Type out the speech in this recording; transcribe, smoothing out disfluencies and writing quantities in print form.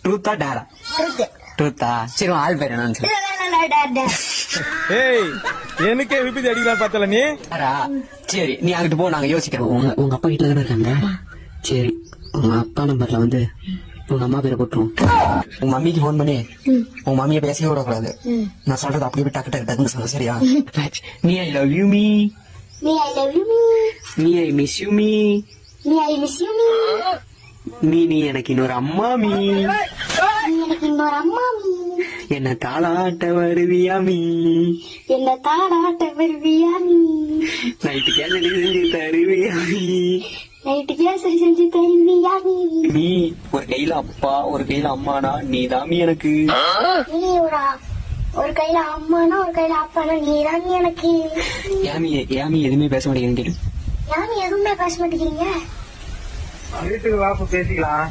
ட்ரூத்தா டேரா? ட்ரூத்தா? சரி ஆள் பேர் என்னன்னு சொல்லு. ஏய் எனக்கே விபத்து அடிக்கலாம் பார்த்தல நீ. சரி நீ அங்கிட்டு போ, நாங்க யோசிக்கிறோம். உங்க அப்பா வீட்டுல தானே இருக்காங்க? சரி உங்க அப்பா நம்பர்ல வந்து உங்க அம்மா பேரை போட்டுருவோம். உங்க மம்மிக்கு போன் பண்ணி உங்க மம்மியை பேசவே விடக்கூடாது. நான் சொல்றது அப்படியே டக்கு டக்கு டக்குன்னு சொல்ல, சரியா? Me I love you me. Me, I love you, me. Me I miss you me. Me, I miss you, me. Me நீ எனக்கு இன்னொரு அம்மா மீ. நீ எனக்கு இன்னொரு அம்மா, me. என்ன தாளாட்ட வருவியா மீ. என்ன தாடாட்ட வருவியா, me. நைட்டு கேசரி செஞ்சு தருவியா மீ. நைட்டு கேசரி செஞ்சு தருவியா, me. மீ ஒரு கையில அப்பா ஒரு கையில அம்மானா நீ தாமி எனக்கு. நீ ஒரு கையில அம்மானா ஒரு கையில அப்பானா நீதான் எனக்கு. ஏமி எதுவுமே பேச மாட்டேங்கிறேன்னு கேட்டு. யாரு எதுவுமே பேச மாட்டேங்கிறீங்க? வீட்டுக்கு வாப்பு பேசிக்கலாம்.